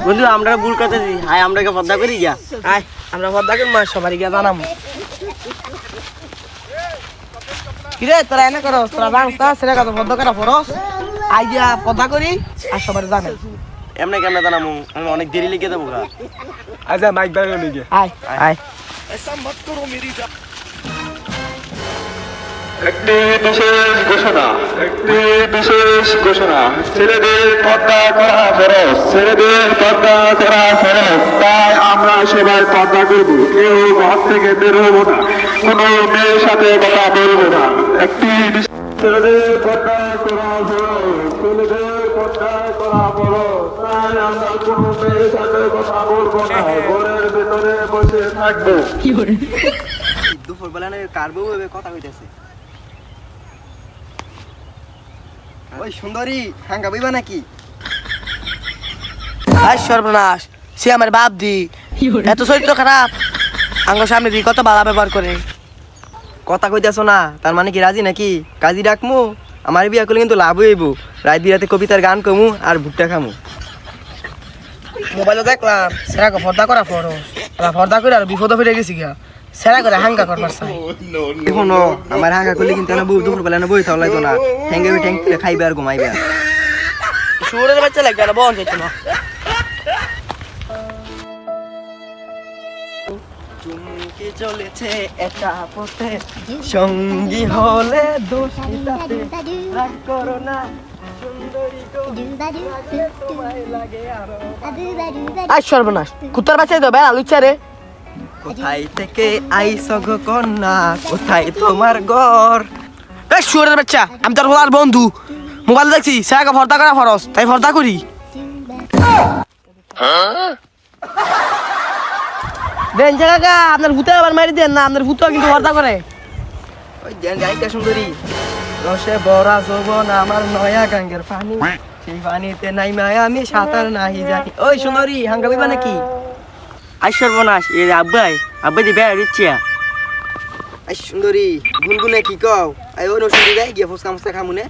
বন্ধু আমরা ভুল করতেছি, আয় আমরা পদ্মা করি গিয়া, আয় আমরা পদ্মা করি মা সবারই গিয়া জানাম। কিরে তোরা এনে করস, তোরা জানস না সেটা কত পদ্মা করা ফরস, আই গিয়া পদ্মা করি আর সবার জানে। এমনি কেমনে জানামু, আমি অনেক দেরি লিখে দেবো গা। আচ্ছা মাইক দাঁড়িয়ে লিখে আয় আয় একটি বিশেষ ঘোষণা ছেলেদের পর্দা করা ফরজ, তাই আমরা সবাই পর্দা করব, কেউ ঘর থেকে বের হবো না, কোনো মেয়ের সাথে কথা বলবো না। ছেলেদের পর্দা করা ফরজ, তাই আমরা কোনো মেয়ের সাথে কথা বলবো না, ঘরের ভেতরে বসে থাকবো। দুপুর বেলা না কার বউ কথা কইতেছে। ওই সুন্দরী হাঙ্গা বইবা নাকি? আয় সর্বনাশ, সে আমার বাপ দি এত চরিত্র খারাপ, আঙ্গ সামনে দি কত বালা ব্যবহার করে। কথা কইতেছো না, তার মানে কি রাজি নাকি? কাজী ডাকমু, আমার বিয়া করলে কিন্তু লাভ হইব। রাত বিরাতে কবিতার গান কমু আর ভুট্টা খামু। মোবাইলে দেখলাম সেরা পর্দা করা ফরস, পর্দা করে আর বিপদ ফিরে গেছি গিয়া, সেরা করে হাঙ্গা করবার চাই। দেখুন আমার হাঙ্গা করলে কিন্তু বউ দুপুর বেলা না বই থাকা লাগতো না, ঠ্যাঙ্গে ঠ্যাং তুলে খাইবে আর ঘুমাইবে। শুয়োরের বাচ্চা লাগবে না, বন যেত না। চুমকি চলেছে একা পথে, সঙ্গী হলে দোষ কিতাতে, রাগ করো না সুন্দরী গো, লাগে তোমায় লাগে আরো। আয় সর্বনাশ, কুত্তার বাচ্চাই তো বেড়া লুচ্চা রে। কোথায় থেকে আইছো গো কন্যা, কোথায় তোমার ঘর? এই শুয়োরের বাচ্চা, আমি তোর হলার বন্ধু, মোবাইল দেখছি সেরা পর্দা করা ফরস, তাই পর্দা করি। দেন জায়গা আপনার ভূতে আবার মারি দেন না, আপনার ভূত কিন্তু পর্দা করে। ওই দেন গাইটা সুন্দরী, রসে ভরা যৌবন আমার নয়া গাঙ্গের পানি, সেই পানিতে নাইমা আমি সাঁতার নাহি জানি। ওই সুন্দরী হাঙ্গা বইবা নাকি? আই সর্বনাশ, এ আব্বাই দি বেড়া দিচ্ছি। আই সুন্দরী গুনগুনে কি কও? আই ওই নসুন্দি যাই গিয়া ফুসকা মুসকা খামুনে।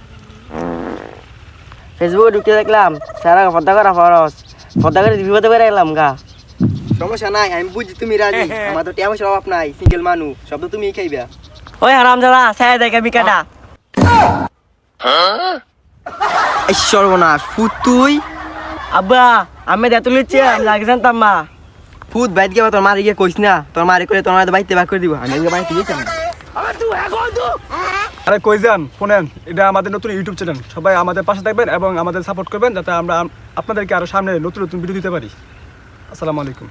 ফেসবুকে ঢুকে দেখলাম সারা পদ্মা করা ফরস, পদ্মা করে বিপদে বেড়ে গেলাম গা। সমস্যা নাই, আমি বুঝি তুমি রাজি, আমার তো টেয়া পয়সার অভাব নাই, সিঙ্গেল মানুষ, সব তো তুমিই খাইবা। ওই হারাম দাদা ছায়া দেখে বিকাটা। এই সর্বনাশ ফুট তুই। আব্বা আমি এত লিখছি আমি লাগে জানতাম মা। ফুট বাইত গিয়ে তোর মারি গিয়ে কইস না, তোর মারি করে তোর মারে বাইতে বাক করে দিব। আমি বাইতে গেছিলাম। আরে কই যান শুনেন, এটা আমাদের নতুন ইউটিউব চ্যানেল, সবাই আমাদের পাশে থাকবেন এবং আমাদের সাপোর্ট করবেন যাতে আমরা আপনাদেরকে আরো সামনে নতুন নতুন ভিডিও দিতে পারি। আসসালামু আলাইকুম।